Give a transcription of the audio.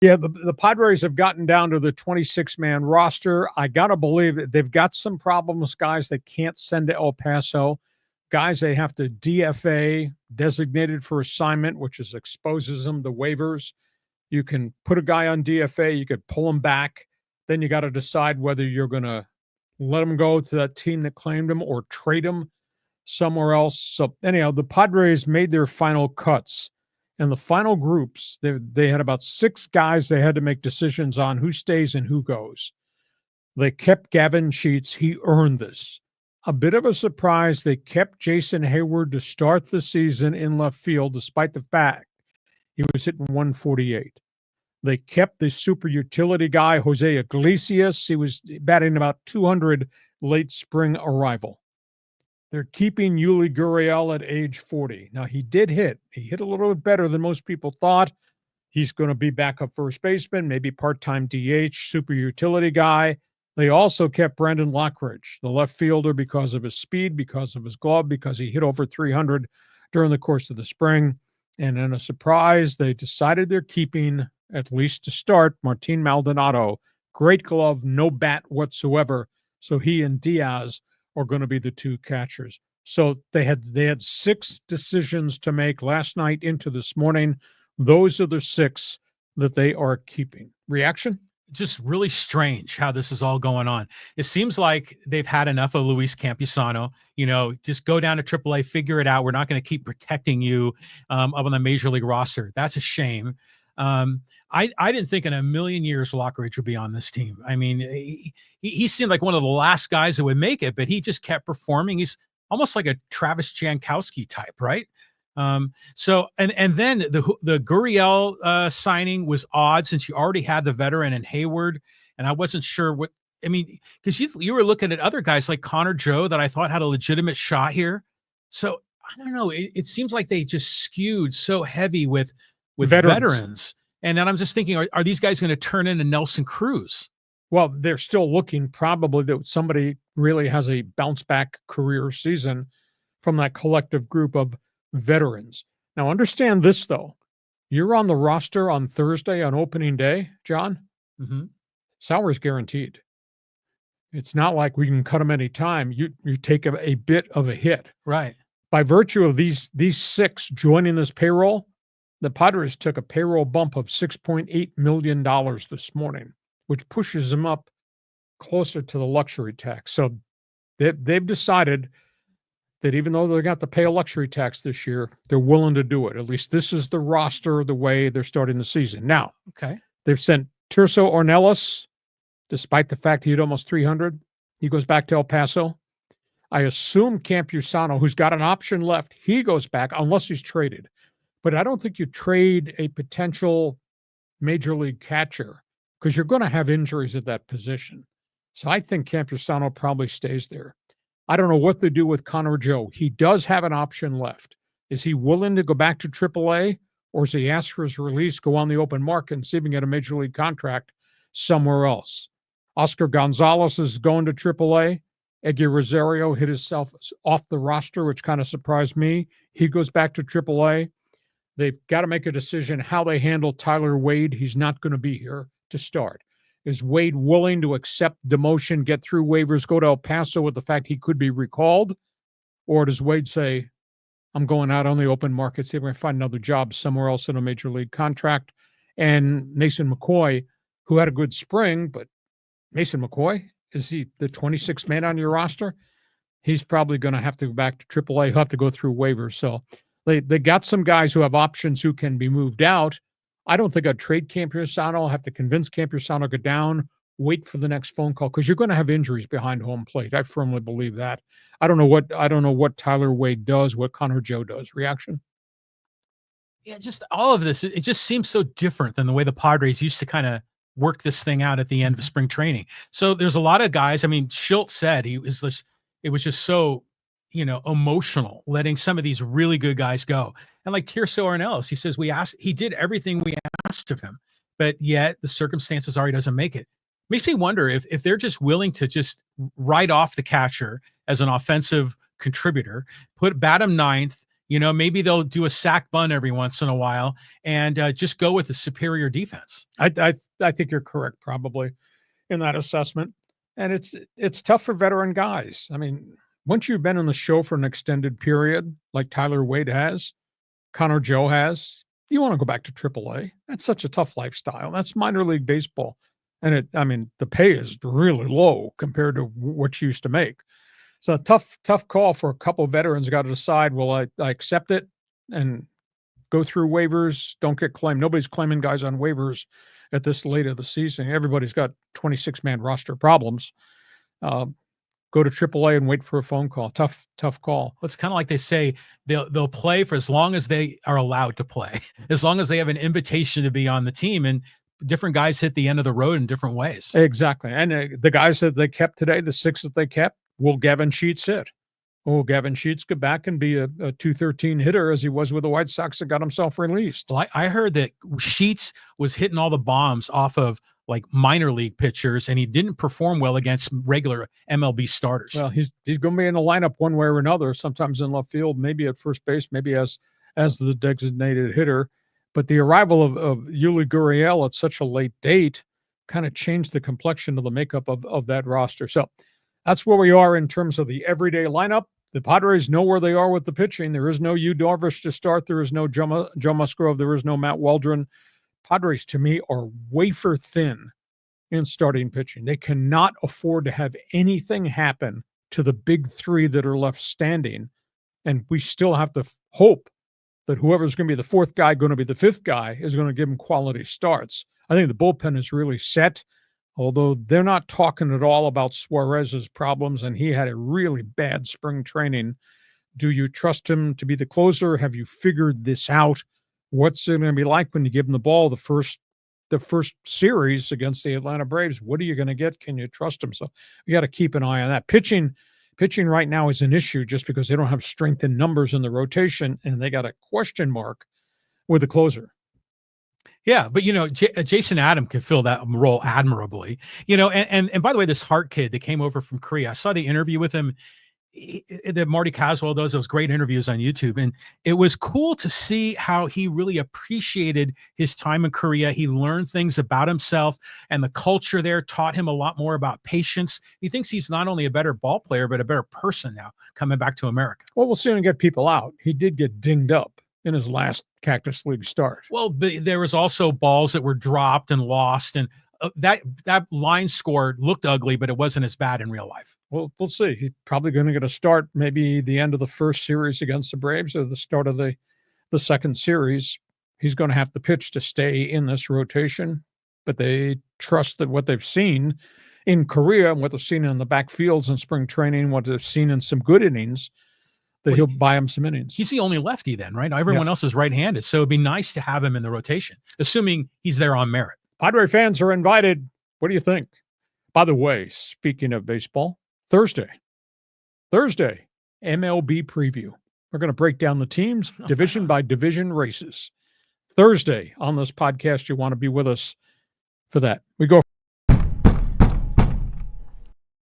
Yeah, the Padres have gotten down to the 26-man roster. I got to believe that they've got some problems, guys they can't send to El Paso, guys they have to DFA, designated for assignment, which is exposes them to waivers. You can put a guy on DFA, you could pull him back. Then you got to decide whether you're going to let him go to that team that claimed him or trade him somewhere else. So anyhow, the Padres made their final cuts. In the final groups, they had about 6 guys they had to make decisions on who stays and who goes. They kept Gavin Sheets. He earned this. A bit of a surprise, they kept Jason Hayward to start the season in left field, despite the fact he was hitting 148. They kept the super utility guy, Jose Iglesias. He was batting about 200 late spring arrival. They're keeping Yuli Gurriel at age 40. Now, he did hit. He hit a little bit better than most people thought. He's going to be backup first baseman, maybe part-time DH, super utility guy. They also kept Brandon Lockridge, the left fielder, because of his speed, because of his glove, because he hit over 300 during the course of the spring. And in a surprise, they decided they're keeping, at least to start, Martin Maldonado. Great glove, no bat whatsoever. So he and Diaz are going to be the 2 catchers. So they had 6 decisions to make last night into this morning. Those are the 6 that they are keeping. Reaction? Just really strange how this is all going on. It seems like they've had enough of Luis Campusano. Just go down to AAA, figure it out. We're not going to keep protecting you up on the major league roster. That's a shame. I didn't think in a million years Lockridge would be on this team. I mean, he seemed like one of the last guys that would make it, but he just kept performing. He's almost like a Travis Jankowski type, right? So then the Gurriel signing was odd, since you already had the veteran in Hayward, and I wasn't sure what. I mean, because you were looking at other guys like Connor Joe that I thought had a legitimate shot here. So I don't know. It seems like they just skewed so heavy with veterans. And then I'm just thinking, are these guys going to turn into Nelson Cruz? Well, they're still looking probably that somebody really has a bounce back career season from that collective group of veterans. Now, understand this, though. You're on the roster on Thursday on opening day, John. Mm-hmm. Salary's guaranteed. It's not like we can cut them any time. You take a bit of a hit. Right. By virtue of these 6 joining this payroll, the Padres took a payroll bump of $6.8 million this morning, which pushes them up closer to the luxury tax. So they've decided that even though they got to pay a luxury tax this year, they're willing to do it. At least this is the roster, the way they're starting the season. Now, okay, they've sent Tirso Ornelas, despite the fact he hit almost 300. He goes back to El Paso. I assume Campusano, who's got an option left, he goes back unless he's traded. But I don't think you trade a potential major league catcher because you're going to have injuries at that position. So I think Campusano probably stays there. I don't know what they do with Connor Joe. He does have an option left. Is he willing to go back to AAA, or is he asked for his release, go on the open market and see if he can get a major league contract somewhere else? Oscar Gonzalez is going to AAA. Eggy Rosario hit himself off the roster, which kind of surprised me. He goes back to AAA. They've got to make a decision how they handle Tyler Wade. He's not going to be here to start. Is Wade willing to accept demotion, get through waivers, go to El Paso with the fact he could be recalled? Or does Wade say, I'm going out on the open market, see if I can find another job somewhere else in a major league contract? And Mason McCoy, who had a good spring, but Mason McCoy, is he the 26th man on your roster? He's probably going to have to go back to AAA. He'll have to go through waivers. So they got some guys who have options who can be moved out. I don't think I'd trade Campusano. I'll have to convince Campusano to go down, wait for the next phone call, because you're going to have injuries behind home plate. I firmly believe that. I don't know what Tyler Wade does, what Connor Joe does. Reaction? Yeah, just all of this. It just seems so different than the way the Padres used to kind of work this thing out at the end of spring training. So there's a lot of guys. I mean, Schultz said it was just so, emotional letting some of these really good guys go. And like Tirso Ornelas, he says he did everything we asked of him, but yet the circumstances are he doesn't make it. Makes me wonder if they're just willing to just write off the catcher as an offensive contributor, bat him ninth, Maybe they'll do a sack bunt every once in a while and just go with a superior defense. I think you're correct, probably, in that assessment. And it's tough for veteran guys. I mean, once you've been in the show for an extended period, like Tyler Wade has, Connor Joe has, you want to go back to AAA. That's such a tough lifestyle. That's minor league baseball. And the pay is really low compared to what you used to make. So tough call for a couple of veterans. Got to decide, will I accept it and go through waivers, don't get claimed. Nobody's claiming guys on waivers at this late of the season. Everybody's got 26-man roster problems. Go to AAA and wait for a phone call. Tough call. It's kind of like they say they'll play for as long as they are allowed to play, as long as they have an invitation to be on the team. And different guys hit the end of the road in different ways. Exactly. And the guys that they kept today, the 6 that they kept, will Gavin Sheets hit? Will Gavin Sheets go back and be a 213 hitter as he was with the White Sox that got himself released? Well, I heard that Sheets was hitting all the bombs off of like minor league pitchers, and he didn't perform well against regular MLB starters. Well, he's going to be in the lineup one way or another, sometimes in left field, maybe at first base, maybe as the designated hitter. But the arrival of Yuli Gurriel at such a late date kind of changed the complexion of the makeup of that roster. So that's where we are in terms of the everyday lineup. The Padres know where they are with the pitching. There is no Yu Darvish to start. There is no Joe Musgrove. There is no Matt Waldron. Padres, to me, are wafer thin in starting pitching. They cannot afford to have anything happen to the big 3 that are left standing. And we still have to hope that whoever's going to be the 4th guy, going to be the 5th guy, is going to give them quality starts. I think the bullpen is really set, although they're not talking at all about Suarez's problems, and he had a really bad spring training. Do you trust him to be the closer? Have you figured this out? What's it going to be like when you give him the ball the first series against the Atlanta Braves? What are you going to get? Can you trust him? So we got to keep an eye on that. Pitching right now is an issue just because they don't have strength in numbers in the rotation, and they got a question mark with the closer. Yeah, but Jason Adam can fill that role admirably. And by the way, this Hart kid that came over from Korea, I saw the interview with him that Marty Caswell does, those great interviews on YouTube. And it was cool to see how he really appreciated his time in Korea. He learned things about himself, and the culture there taught him a lot more about patience. He thinks he's not only a better ball player, but a better person now coming back to America. Well, we'll see him get people out. He did get dinged up in his last Cactus League start. Well, there was also balls that were dropped and lost, and that line score looked ugly, but it wasn't as bad in real life. Well, we'll see. He's probably going to get a start, maybe the end of the first series against the Braves or the start of the second series. He's going to have to pitch to stay in this rotation, but they trust that what they've seen in Korea and what they've seen in the backfields in spring training, what they've seen in some good innings, that he'll buy him some innings. He's the only lefty then, right? Everyone else is right-handed, so it'd be nice to have him in the rotation, assuming he's there on merit. Padre fans are invited. What do you think? By the way, speaking of baseball, Thursday, MLB preview. We're going to break down the teams, division by division races. Thursday on this podcast, you want to be with us for that. We go